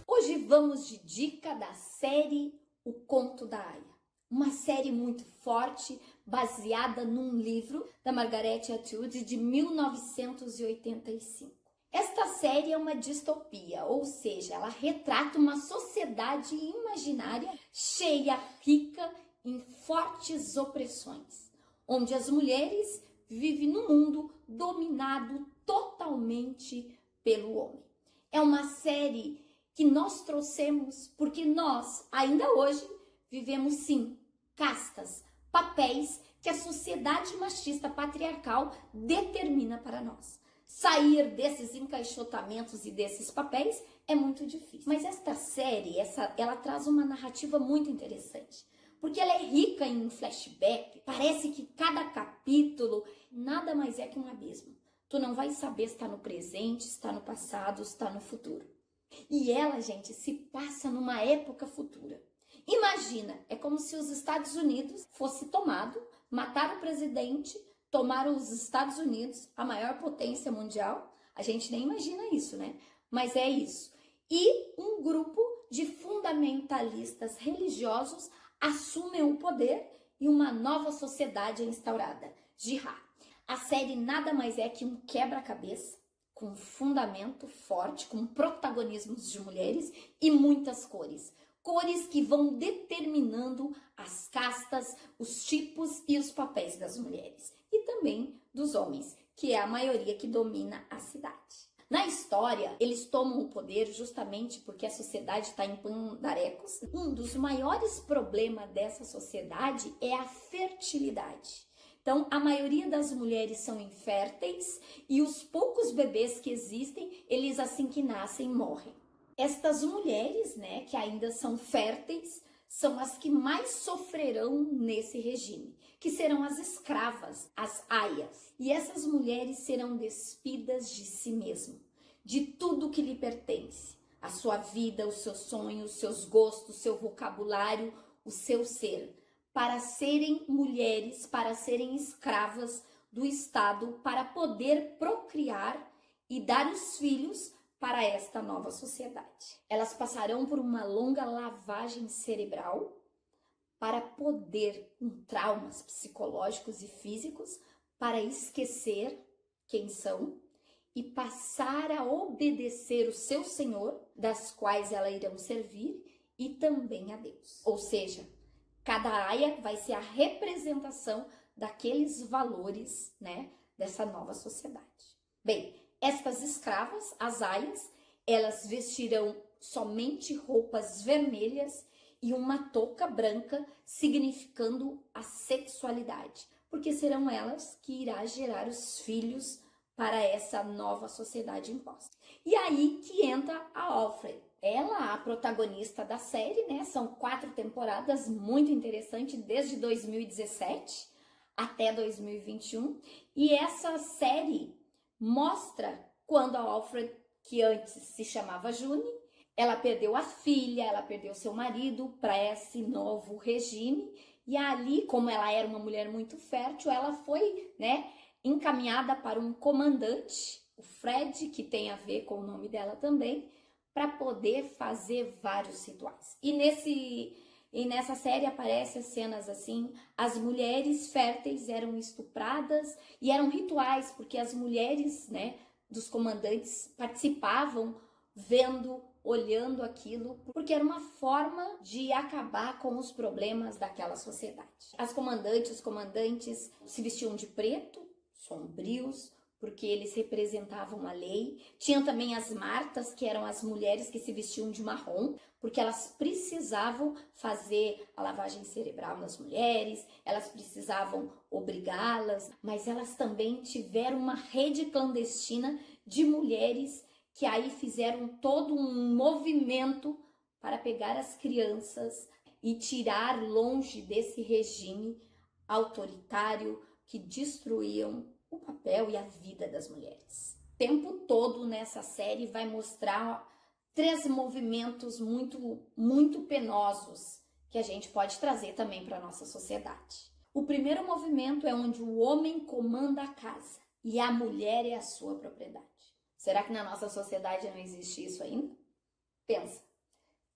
Hoje vamos de dica da série O Conto da Aia. Uma série muito forte, baseada num livro da Margaret Atwood de 1985. Esta série é uma distopia, ou seja, ela retrata uma sociedade imaginária cheia, rica em fortes opressões, onde as mulheres vivem num mundo dominado totalmente pelo homem. É uma série que nós trouxemos porque nós, ainda hoje, vivemos sim castas, papéis que a sociedade machista patriarcal determina para nós. Sair desses encaixotamentos e desses papéis é muito difícil. Mas esta série, ela traz uma narrativa muito interessante, porque ela é rica em flashback. Parece que cada capítulo nada mais é que um abismo. Tu não vai saber se está no presente, se está no passado, se está no futuro. E ela, gente, se passa numa época futura. Imagina, é como se os Estados Unidos fosse tomado, mataram o presidente, tomaram os Estados Unidos, a maior potência mundial. A gente nem imagina isso, né? Mas é isso. E um grupo de fundamentalistas religiosos assumem o poder e uma nova sociedade é instaurada. Jihad. A série nada mais é que um quebra-cabeça com fundamento forte, com protagonismos de mulheres e muitas cores. Cores que vão determinando as castas, os tipos e os papéis das mulheres. E também dos homens, que é a maioria que domina a cidade. Na história, eles tomam o poder justamente porque a sociedade está em pandarecos. Um dos maiores problemas dessa sociedade é a fertilidade. Então, a maioria das mulheres são inférteis e os poucos bebês que existem, eles assim que nascem morrem. Estas mulheres, né, que ainda são férteis, são as que mais sofrerão nesse regime, que serão as escravas, as aias. E essas mulheres serão despidas de si mesmas, de tudo que lhe pertence, a sua vida, os seus sonhos, os seus gostos, o seu vocabulário, o seu ser, para serem mulheres, para serem escravas do Estado, para poder procriar e dar os filhos para esta nova sociedade. Elas passarão por uma longa lavagem cerebral para poder, com traumas psicológicos e físicos, para esquecer quem são e passar a obedecer o seu Senhor, das quais elas irão servir, e também a Deus. Ou seja, cada aia vai ser a representação daqueles valores, né, dessa nova sociedade. Bem, estas escravas, as aias, elas vestirão somente roupas vermelhas e uma touca branca, significando a sexualidade, porque serão elas que irá gerar os filhos para essa nova sociedade imposta. E aí que entra a Alfred. Ela, a protagonista da série, né? São 4 temporadas, muito interessante, desde 2017 até 2021. E essa série mostra quando a Alfred, que antes se chamava June, ela perdeu a filha, ela perdeu seu marido para esse novo regime. E ali, como ela era uma mulher muito fértil, ela foi, né, encaminhada para um comandante, o Fred, que tem a ver com o nome dela também, para poder fazer vários rituais. E nessa série aparecem cenas assim, as mulheres férteis eram estupradas e eram rituais, porque as mulheres, né, dos comandantes participavam vendo, olhando aquilo, porque era uma forma de acabar com os problemas daquela sociedade. As comandantes, os comandantes se vestiam de preto, sombrios, porque eles representavam a lei. Tinham também as martas, que eram as mulheres que se vestiam de marrom, porque elas precisavam fazer a lavagem cerebral nas mulheres, elas precisavam obrigá-las, mas elas também tiveram uma rede clandestina de mulheres que aí fizeram todo um movimento para pegar as crianças e tirar longe desse regime autoritário que destruíam o papel e a vida das mulheres. O tempo todo nessa série vai mostrar 3 movimentos muito penosos que a gente pode trazer também para a nossa sociedade. O primeiro movimento é onde o homem comanda a casa e a mulher é a sua propriedade. Será que na nossa sociedade não existe isso ainda? Pensa.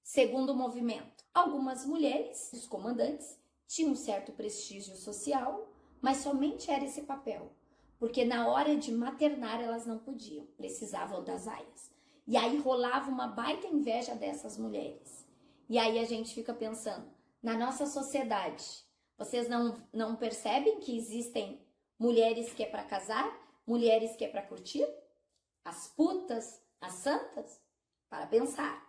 Segundo movimento, algumas mulheres, os comandantes, tinham um certo prestígio social, mas somente era esse papel, porque na hora de maternar elas não podiam, precisavam das aias. E aí rolava uma baita inveja dessas mulheres. E aí a gente fica pensando, na nossa sociedade, vocês não percebem que existem mulheres que é para casar, mulheres que é para curtir? As putas, as santas? Para pensar.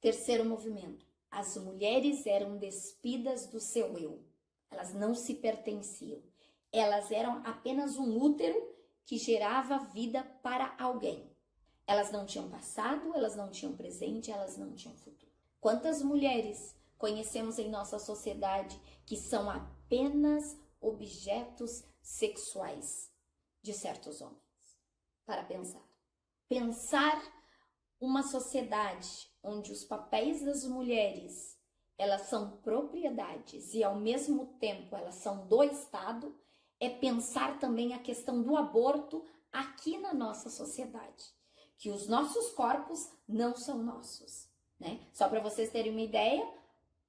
Terceiro movimento, as mulheres eram despidas do seu eu. Elas não se pertenciam. Elas eram apenas um útero que gerava vida para alguém. Elas não tinham passado, elas não tinham presente, elas não tinham futuro. Quantas mulheres conhecemos em nossa sociedade que são apenas objetos sexuais de certos homens? Para pensar. Pensar uma sociedade onde os papéis das mulheres, elas são propriedades e ao mesmo tempo elas são do Estado, é pensar também a questão do aborto aqui na nossa sociedade. Que os nossos corpos não são nossos, né? Só para vocês terem uma ideia,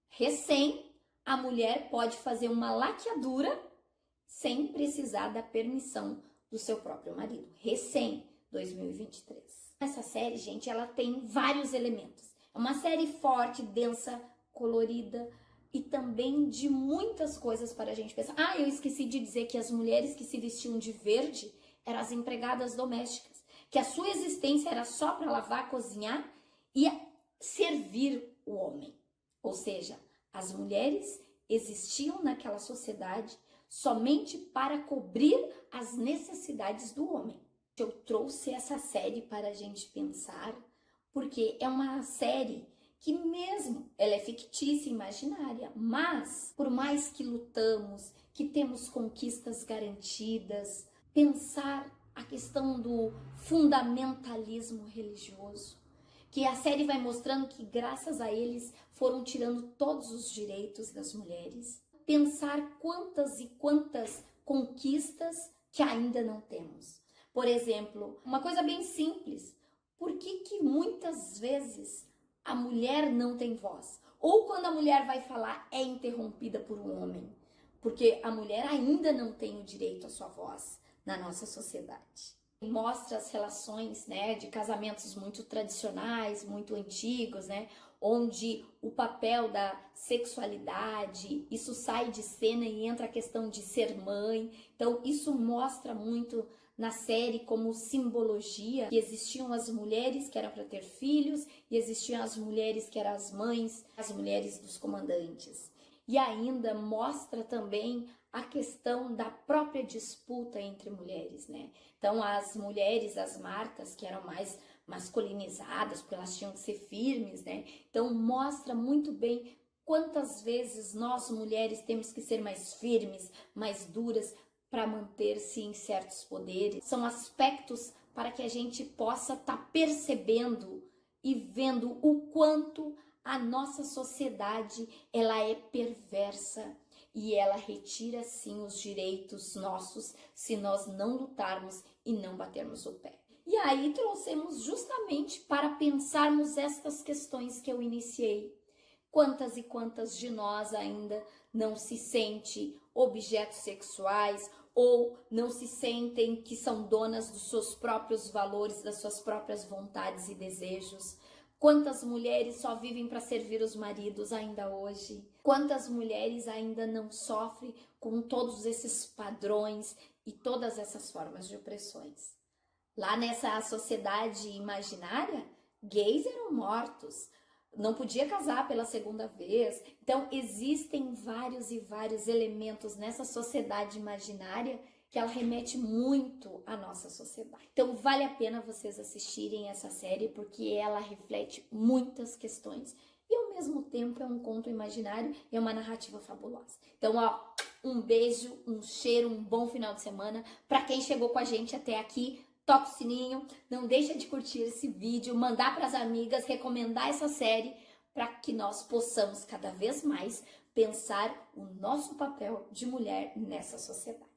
recém a mulher pode fazer uma laqueadura sem precisar da permissão do seu próprio marido. Recém 2023. Essa série, gente, ela tem vários elementos. É uma série forte, densa, colorida e também de muitas coisas para a gente pensar. Ah, eu esqueci de dizer que as mulheres que se vestiam de verde eram as empregadas domésticas, que a sua existência era só para lavar, cozinhar e servir o homem. Ou seja, as mulheres existiam naquela sociedade somente para cobrir as necessidades do homem. Eu trouxe essa série para a gente pensar, porque é uma série que mesmo ela é fictícia, imaginária, mas por mais que lutamos, que temos conquistas garantidas, pensar a questão do fundamentalismo religioso, que a série vai mostrando que graças a eles foram tirando todos os direitos das mulheres, pensar quantas e quantas conquistas que ainda não temos. Por exemplo, uma coisa bem simples, por que muitas vezes a mulher não tem voz? Ou quando a mulher vai falar é interrompida por um homem? Porque a mulher ainda não tem o direito à sua voz na nossa sociedade. Mostra as relações, né, de casamentos muito tradicionais, muito antigos, né, onde o papel da sexualidade, isso sai de cena e entra a questão de ser mãe. Então isso mostra muito na série como simbologia que existiam as mulheres que eram para ter filhos e existiam as mulheres que eram as mães, as mulheres dos comandantes. E ainda mostra também a questão da própria disputa entre mulheres, né? Então as mulheres, as marcas que eram mais masculinizadas, porque elas tinham que ser firmes, né? Então mostra muito bem quantas vezes nós mulheres temos que ser mais firmes, mais duras, para manter-se em certos poderes. São aspectos para que a gente possa estar percebendo e vendo o quanto a nossa sociedade ela é perversa e ela retira sim os direitos nossos se nós não lutarmos e não batermos o pé. E aí trouxemos justamente para pensarmos estas questões que eu iniciei. Quantas e quantas de nós ainda não se sentem objetos sexuais ou não se sentem que são donas dos seus próprios valores, das suas próprias vontades e desejos? Quantas mulheres só vivem para servir os maridos ainda hoje? Quantas mulheres ainda não sofrem com todos esses padrões e todas essas formas de opressões? Lá nessa sociedade imaginária, gays eram mortos, não podia casar pela segunda vez. Então existem vários e vários elementos nessa sociedade imaginária que ela remete muito à nossa sociedade. Então vale a pena vocês assistirem essa série porque ela reflete muitas questões e ao mesmo tempo é um conto imaginário e é uma narrativa fabulosa. Então, ó, um beijo, um cheiro, um bom final de semana. Para quem chegou com a gente até aqui, toca o sininho, não deixa de curtir esse vídeo, mandar para as amigas, recomendar essa série para que nós possamos cada vez mais pensar o nosso papel de mulher nessa sociedade.